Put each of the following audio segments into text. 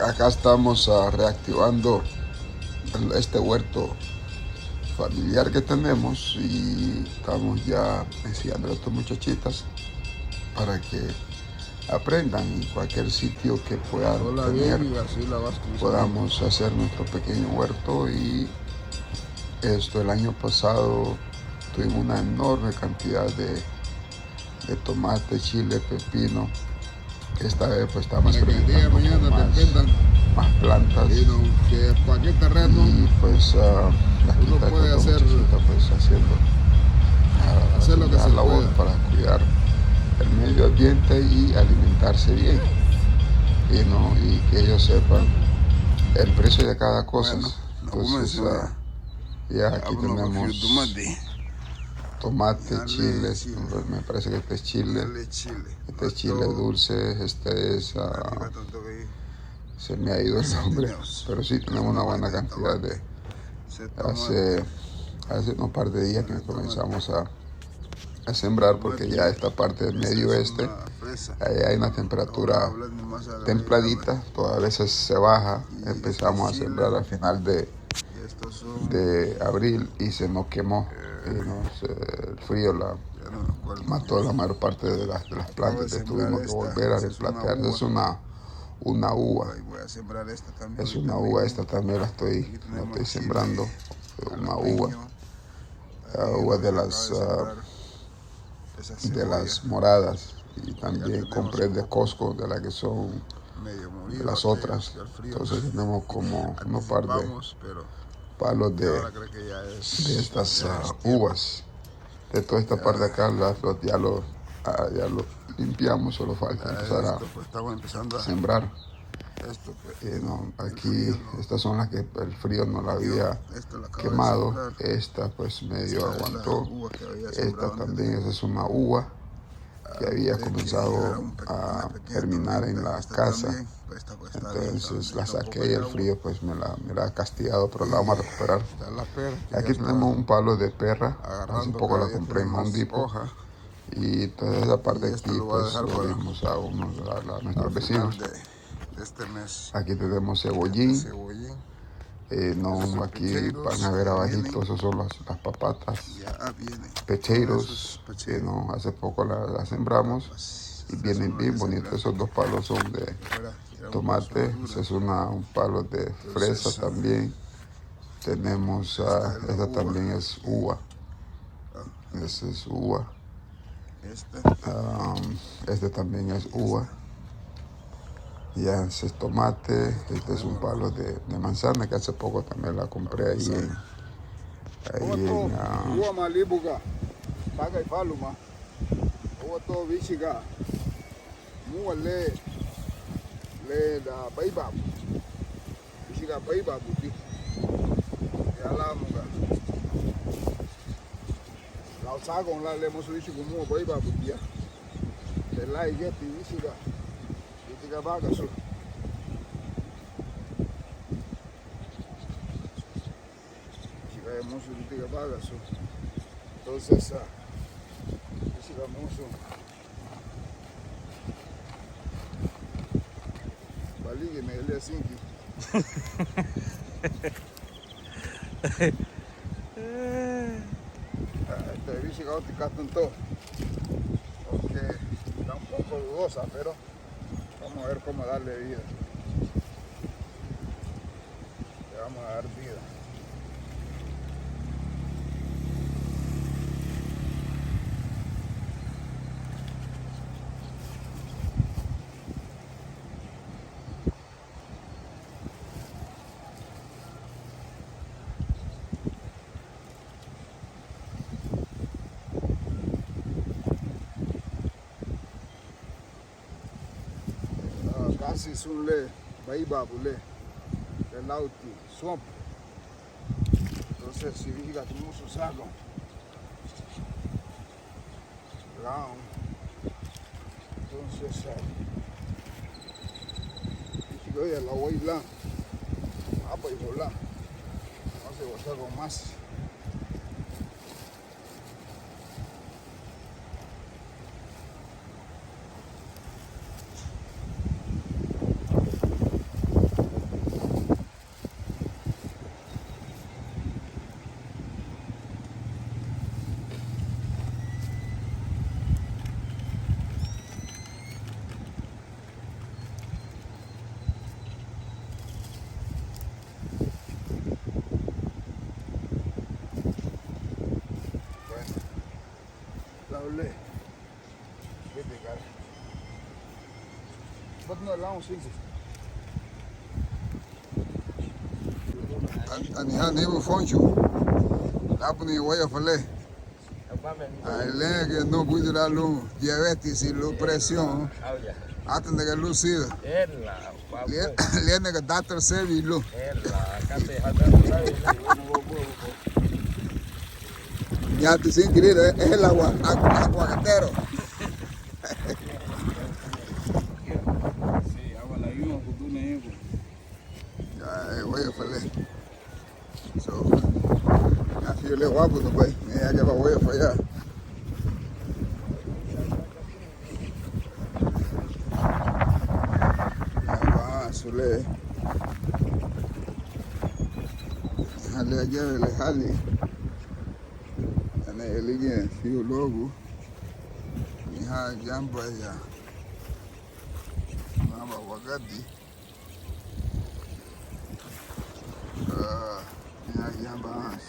acá estamos reactivando este huerto familiar que tenemos y estamos ya enseñando a estas muchachitas para que aprendan en cualquier sitio que puedan tener, podamos hacer nuestro pequeño huerto. Y el año pasado tuvimos una enorme cantidad de tomate, chile, pepino. Esta vez pues estamos experimentando más plantas y pues aquí está puede hacer pues hacer lo que se labor para cuidar el medio ambiente y alimentarse bien y que ellos sepan el precio de cada cosa, ¿no? Entonces ya aquí tenemos tomate, chile, me parece que este es chile dulce, este es, se me ha ido el nombre, pero sí tenemos una buena cantidad de, hace unos par de días que comenzamos a sembrar, porque ya esta parte del medio oeste, ahí hay una temperatura templadita, todas a veces se baja, empezamos a sembrar al final de abril y se nos quemó. El frío mató la mayor parte de las plantas, tuvimos que volver a replantear. Es una uva, es una uva, esta también la estoy sembrando, una uva de las moradas, y también compré de Costco de las que son de las otras. Entonces tenemos como unos par de palos de estas uvas. De toda esta parte de acá ya lo limpiamos, solo falta empezar a sembrar. Aquí estas son las que el frío no la había quemado. Esta pues medio aguantó. Esta también, esa es una uva que había comenzado a germinar en la casa. Entonces la saqué y el frío pues me la ha castigado, pero la vamos a recuperar. Aquí tenemos un palo de perra, hace poco la compré en Home Depot. Y toda esa parte de aquí pues lo dimos a nuestros vecinos. Aquí tenemos cebollín. Aquí van a ver abajito, esos son las papatas, potatoes, hace poco las sembramos y vienen bien bonitos. Esos dos palos son de tomate, ese es un palo de fresa también. Tenemos, esta también es uva, esa es uva, este también es uva. Ya, ese es tomate, este es un palo de manzana que hace poco también la compré ahí en entonces balige me ele assim que esta bici que te tanto porque está un poco dudosa, pero vamos a ver cómo darle vida. Le vamos a dar vida. Casi sun le baibabu le lauti swamp. Entonces si diga tenemos su saco entonces digo ya la voy la pues volar no se va a con más. Ani han even foncho. Lapni waya fale. Ele que no puede dar luz, diabetes y luz presión. Atende que luz siga. Liene que doctor service luz. Ya te sin querer es el aguacatero. Ya voy a fallar. So, así yo le guapo no pues, ya que voy a fallar. Sule hali ajaye le hali ana elige fiyo logo ni ha jamba ya mama wakati ni ha jamba has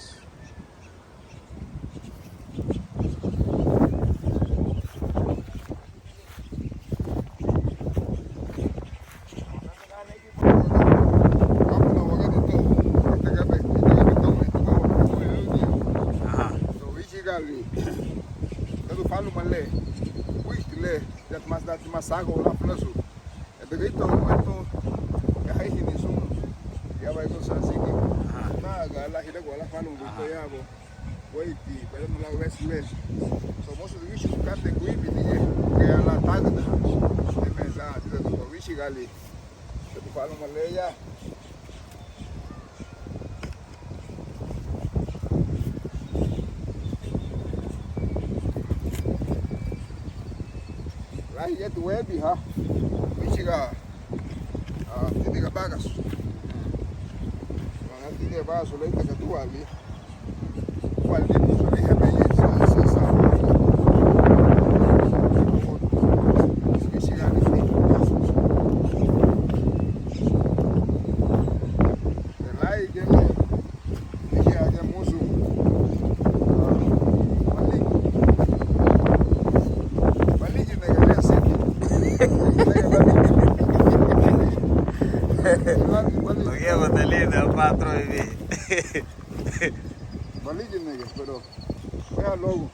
masago la plazo el grito momento ya hay ni son ya va cosas así que nada la gira con la falo un poco ya voy pero no la ves somos de bicho cante cuipi que a la tarde de mesa de tu bicho gali de tu falo male ya ahí ya tu web ha bichiga tiene que pagas van a tiene vaso le que tú ali cual tipo de dije belleza esa bichiga el like que le dije a musu Lo llevo de lindo al patrón y Valille pero vea logo.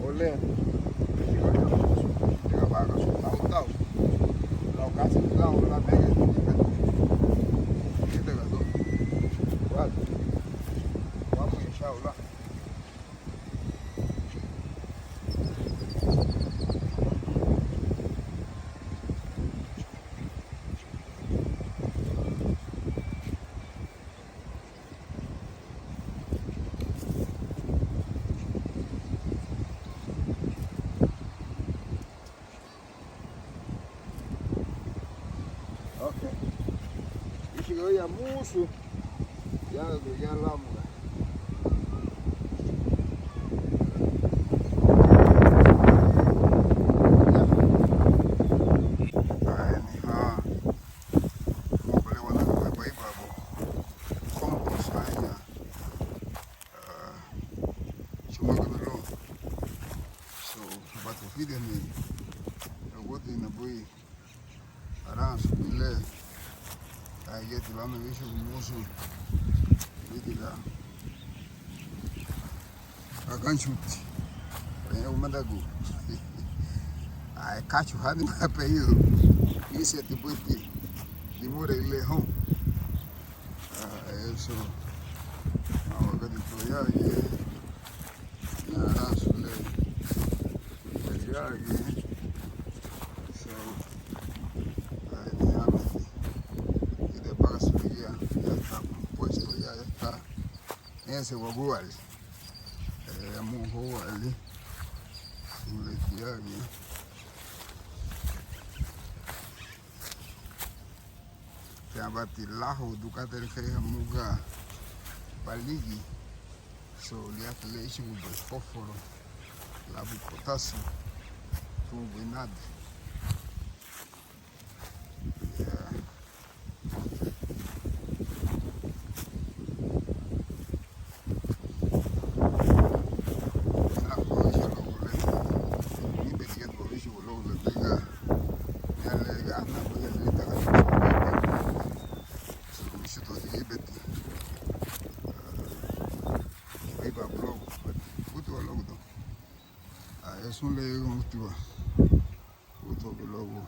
Olé, llega para acá, está la casa de la mega, y te ganó. Vale, vamos a echar la. Yo ya mucho, ya la mujer. Ayer te vamos a ver un mozo, mira, acá en chute, pero un mandago, ay cacho, hadi me ha pedido, y ese tipo de mora y lejón, eso, vamos a ver todo ya, y nada, sule, ya, ese guagual monjo ali ulekiagi te abati laho dukater kaya muga baligi. So the affiliation will be fósforo, la potasio, turbinado. Yeah. Es un lego motiva. Uto logo.